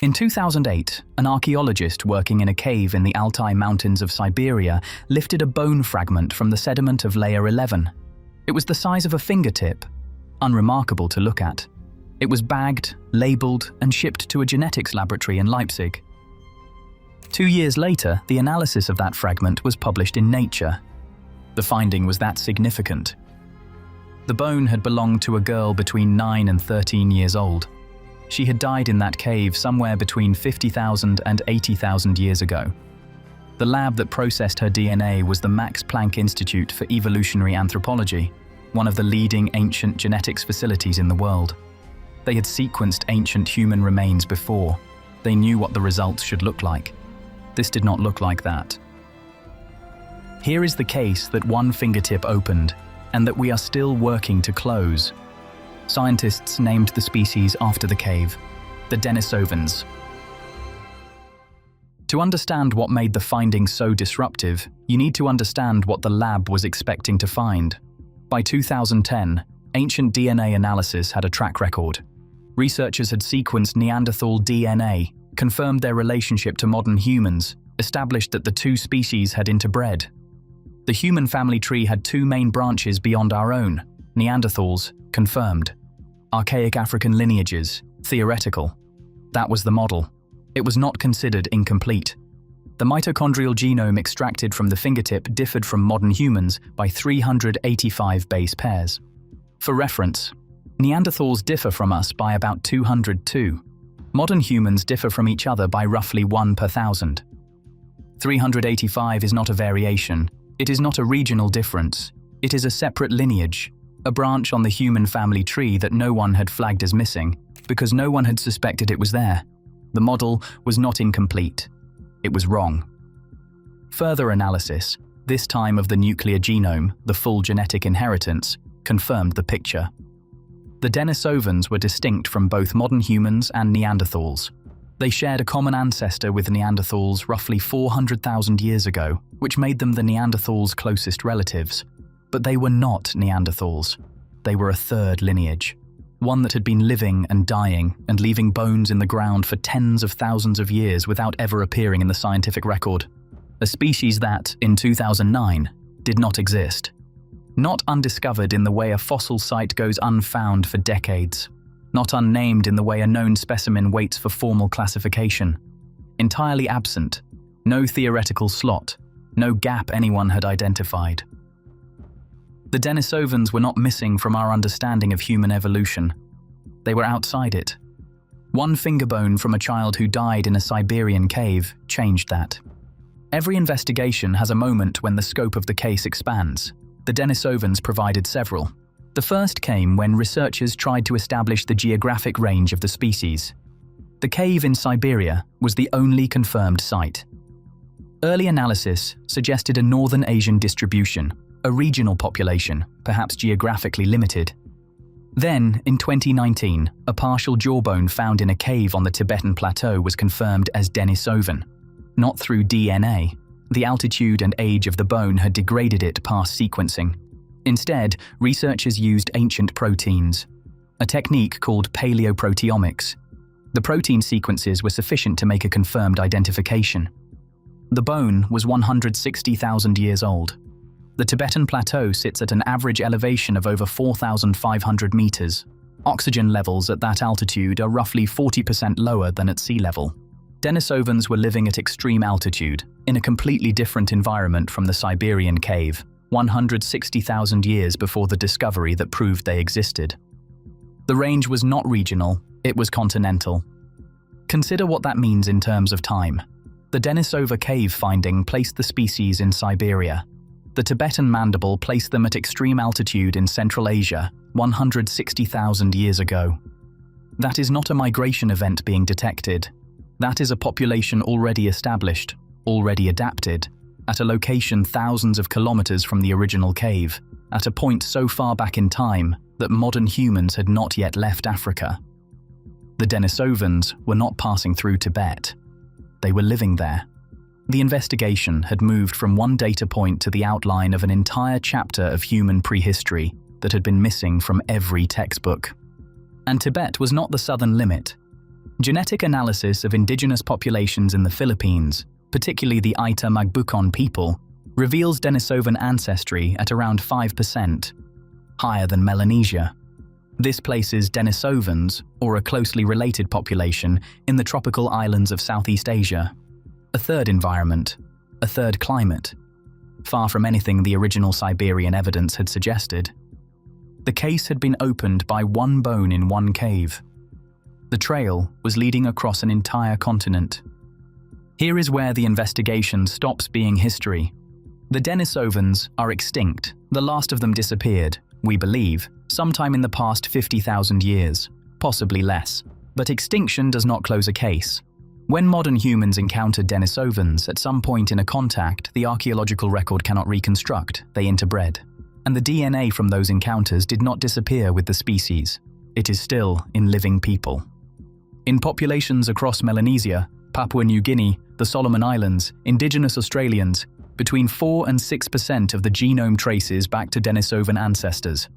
In 2008, an archaeologist working in a cave in the Altai Mountains of Siberia lifted a bone fragment from the sediment of layer 11. It was the size of a fingertip, unremarkable to look at. It was bagged, labeled, and shipped to a genetics laboratory in Leipzig. 2 years later, the analysis of that fragment was published in Nature. The finding was that significant. The bone had belonged to a girl between 9 and 13 years old. She had died in that cave somewhere between 50,000 and 80,000 years ago. The lab that processed her DNA was the Max Planck Institute for Evolutionary Anthropology, one of the leading ancient genetics facilities in the world. They had sequenced ancient human remains before. They knew what the results should look like. This did not look like that. Here is the case that one fingertip opened, and that we are still working to close. Scientists named the species after the cave, the Denisovans. To understand what made the finding so disruptive, you need to understand what the lab was expecting to find. By 2010, ancient DNA analysis had a track record. Researchers had sequenced Neanderthal DNA, confirmed their relationship to modern humans, established that the two species had interbred. The human family tree had two main branches beyond our own: Neanderthals, confirmed; archaic African lineages, theoretical. That was the model. It was not considered incomplete. The mitochondrial genome extracted from the fingertip differed from modern humans by 385 base pairs. For reference, Neanderthals differ from us by about 202. Modern humans differ from each other by roughly 1 per 1,000. 385 is not a variation. It is not a regional difference. It is a separate lineage, a branch on the human family tree that no one had flagged as missing, because no one had suspected it was there. The model was not incomplete. It was wrong. Further analysis, this time of the nuclear genome, the full genetic inheritance, confirmed the picture. The Denisovans were distinct from both modern humans and Neanderthals. They shared a common ancestor with Neanderthals roughly 400,000 years ago, which made them the Neanderthals' closest relatives. But they were not Neanderthals. They were a third lineage, one that had been living and dying and leaving bones in the ground for tens of thousands of years without ever appearing in the scientific record. A species that, in 2009, did not exist. Not undiscovered in the way a fossil site goes unfound for decades. Not unnamed in the way a known specimen waits for formal classification. Entirely absent. No theoretical slot. No gap anyone had identified. The Denisovans were not missing from our understanding of human evolution. They were outside it. One finger bone from a child who died in a Siberian cave changed that. Every investigation has a moment when the scope of the case expands. The Denisovans provided several. The first came when researchers tried to establish the geographic range of the species. The cave in Siberia was the only confirmed site. Early analysis suggested a northern Asian distribution, a regional population, perhaps geographically limited. Then, in 2019, a partial jawbone found in a cave on the Tibetan Plateau was confirmed as Denisovan. Not through DNA. The altitude and age of the bone had degraded it past sequencing. Instead, researchers used ancient proteins, a technique called paleoproteomics. The protein sequences were sufficient to make a confirmed identification. The bone was 160,000 years old. The Tibetan Plateau sits at an average elevation of over 4,500 meters. Oxygen levels at that altitude are roughly 40% lower than at sea level. Denisovans were living at extreme altitude, in a completely different environment from the Siberian cave, 160,000 years before the discovery that proved they existed. The range was not regional, it was continental. Consider what that means in terms of time. The Denisova Cave finding placed the species in Siberia. The Tibetan mandible placed them at extreme altitude in Central Asia, 160,000 years ago. That is not a migration event being detected. That is a population already established, already adapted, at a location thousands of kilometers from the original cave, at a point so far back in time that modern humans had not yet left Africa. The Denisovans were not passing through Tibet. They were living there. The investigation had moved from one data point to the outline of an entire chapter of human prehistory that had been missing from every textbook. And Tibet was not the southern limit. Genetic analysis of indigenous populations in the Philippines, particularly the Aita Magbucon people, reveals Denisovan ancestry at around 5%, higher than Melanesia. This places Denisovans, or a closely related population, in the tropical islands of Southeast Asia. A third environment, a third climate, far from anything the original Siberian evidence had suggested. The case had been opened by one bone in one cave. The trail was leading across an entire continent. Here is where the investigation stops being history. The Denisovans are extinct. The last of them disappeared, we believe, sometime in the past 50,000 years, possibly less. But extinction does not close a case. When modern humans encountered Denisovans at some point in a contact, the archaeological record cannot reconstruct, they interbred. And the DNA from those encounters did not disappear with the species. It is still in living people. In populations across Melanesia, Papua New Guinea, the Solomon Islands, indigenous Australians, between 4 and 6% of the genome traces back to Denisovan ancestors.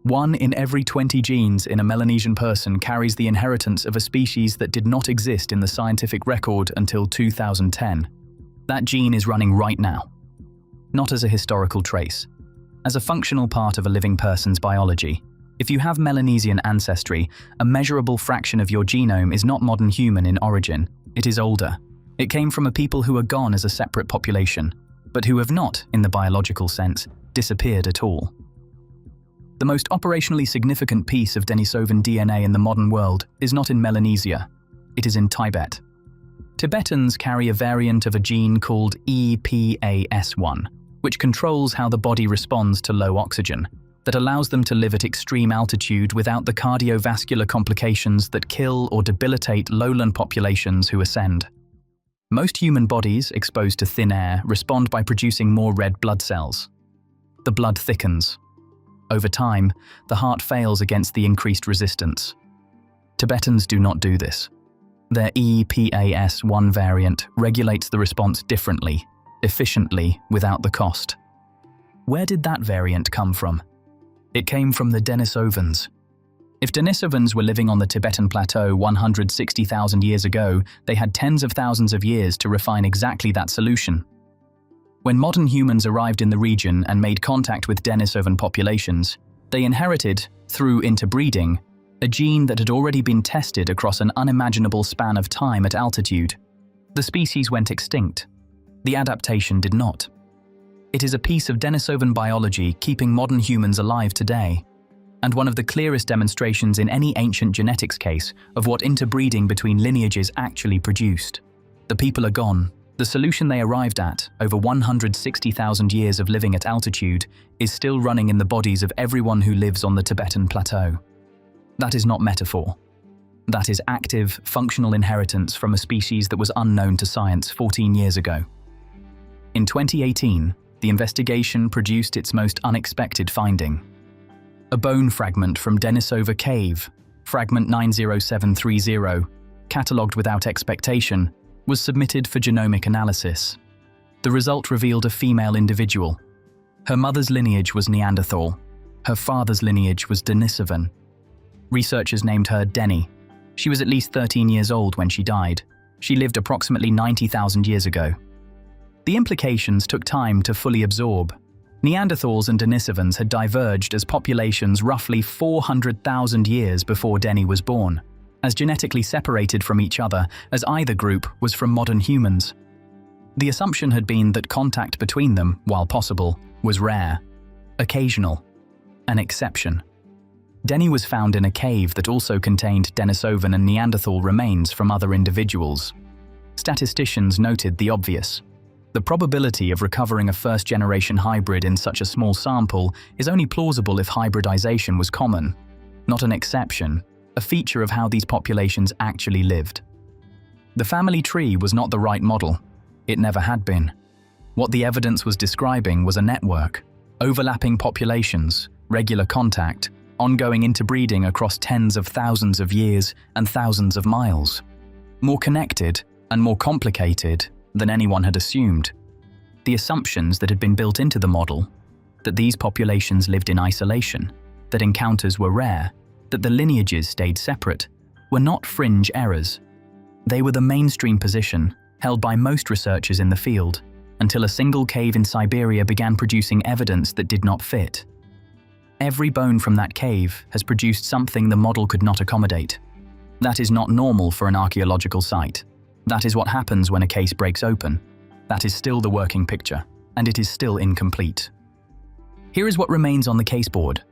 1 in every 20 genes in a Melanesian person carries the inheritance of a species that did not exist in the scientific record until 2010. That gene is running right now. Not as a historical trace, as a functional part of a living person's biology. If you have Melanesian ancestry, a measurable fraction of your genome is not modern human in origin. It is older. It came from a people who are gone as a separate population, but who have not, in the biological sense, disappeared at all. The most operationally significant piece of Denisovan DNA in the modern world is not in Melanesia, it is in Tibet. Tibetans carry a variant of a gene called EPAS1, which controls how the body responds to low oxygen, that allows them to live at extreme altitude without the cardiovascular complications that kill or debilitate lowland populations who ascend. Most human bodies exposed to thin air respond by producing more red blood cells. The blood thickens. Over time, the heart fails against the increased resistance. Tibetans do not do this. Their EPAS1 variant regulates the response differently, efficiently, without the cost. Where did that variant come from? It came from the Denisovans. If Denisovans were living on the Tibetan Plateau 160,000 years ago, they had tens of thousands of years to refine exactly that solution. When modern humans arrived in the region and made contact with Denisovan populations, they inherited, through interbreeding, a gene that had already been tested across an unimaginable span of time at altitude. The species went extinct. The adaptation did not. It is a piece of Denisovan biology keeping modern humans alive today, and one of the clearest demonstrations in any ancient genetics case of what interbreeding between lineages actually produced. The people are gone. The solution they arrived at, over 160,000 years of living at altitude, is still running in the bodies of everyone who lives on the Tibetan Plateau. That is not metaphor. That is active, functional inheritance from a species that was unknown to science 14 years ago. In 2018, the investigation produced its most unexpected finding. A bone fragment from Denisova Cave, fragment 90730, catalogued without expectation, was submitted for genomic analysis. The result revealed a female individual. Her mother's lineage was Neanderthal. Her father's lineage was Denisovan. Researchers named her Denny. She was at least 13 years old when she died. She lived approximately 90,000 years ago. The implications took time to fully absorb. Neanderthals and Denisovans had diverged as populations roughly 400,000 years before Denny was born, as genetically separated from each other as either group was from modern humans. The assumption had been that contact between them, while possible, was rare, occasional, an exception. Denny was found in a cave that also contained Denisovan and Neanderthal remains from other individuals. Statisticians noted the obvious. The probability of recovering a first-generation hybrid in such a small sample is only plausible if hybridization was common, not an exception, a feature of how these populations actually lived. The family tree was not the right model. It never had been. What the evidence was describing was a network, overlapping populations, regular contact, ongoing interbreeding across tens of thousands of years and thousands of miles. More connected and more complicated than anyone had assumed. The assumptions that had been built into the model, that these populations lived in isolation, that encounters were rare, that the lineages stayed separate, were not fringe errors. They were the mainstream position, held by most researchers in the field, until a single cave in Siberia began producing evidence that did not fit. Every bone from that cave has produced something the model could not accommodate. That is not normal for an archaeological site. That is what happens when a case breaks open. That is still the working picture, and it is still incomplete. Here is what remains on the caseboard.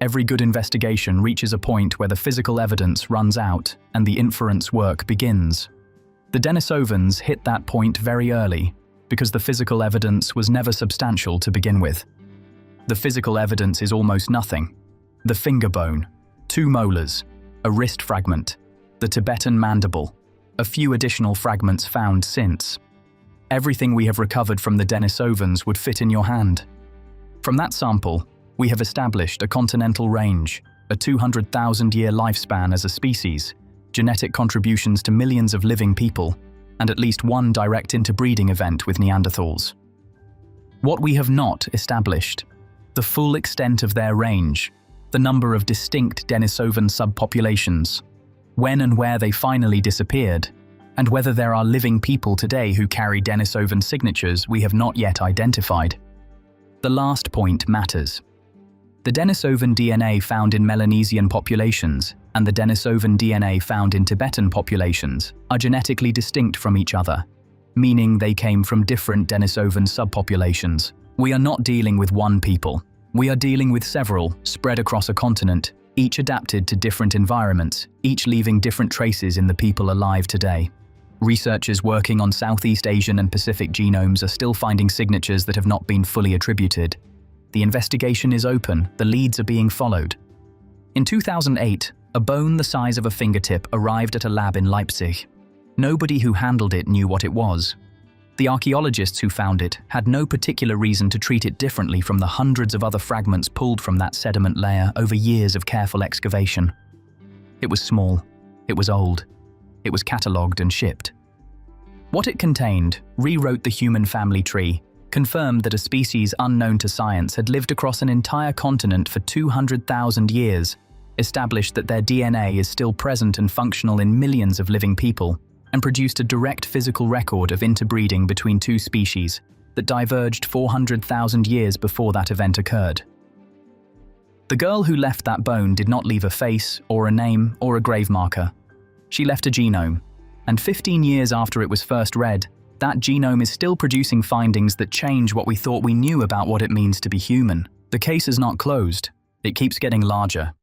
Every good investigation reaches a point where the physical evidence runs out and the inference work begins. The Denisovans hit that point very early because the physical evidence was never substantial to begin with. The physical evidence is almost nothing. The finger bone, 2 molars, a wrist fragment, the Tibetan mandible, a few additional fragments found since. Everything we have recovered from the Denisovans would fit in your hand. From that sample, we have established a continental range, a 200,000-year lifespan as a species, genetic contributions to millions of living people, and at least one direct interbreeding event with Neanderthals. What we have not established: the full extent of their range, the number of distinct Denisovan subpopulations, when and where they finally disappeared, and whether there are living people today who carry Denisovan signatures we have not yet identified. The last point matters. The Denisovan DNA found in Melanesian populations and the Denisovan DNA found in Tibetan populations are genetically distinct from each other, meaning they came from different Denisovan subpopulations. We are not dealing with one people. We are dealing with several, spread across a continent, each adapted to different environments, each leaving different traces in the people alive today. Researchers working on Southeast Asian and Pacific genomes are still finding signatures that have not been fully attributed. The investigation is open, the leads are being followed. In 2008, a bone the size of a fingertip arrived at a lab in Leipzig. Nobody who handled it knew what it was. The archaeologists who found it had no particular reason to treat it differently from the hundreds of other fragments pulled from that sediment layer over years of careful excavation. It was small, it was old, it was catalogued and shipped. What it contained rewrote the human family tree, confirmed that a species unknown to science had lived across an entire continent for 200,000 years, established that their DNA is still present and functional in millions of living people, and produced a direct physical record of interbreeding between 2 species that diverged 400,000 years before that event occurred. The girl who left that bone did not leave a face or a name or a grave marker. She left a genome, and 15 years after it was first read, that genome is still producing findings that change what we thought we knew about what it means to be human. The case is not closed. It keeps getting larger,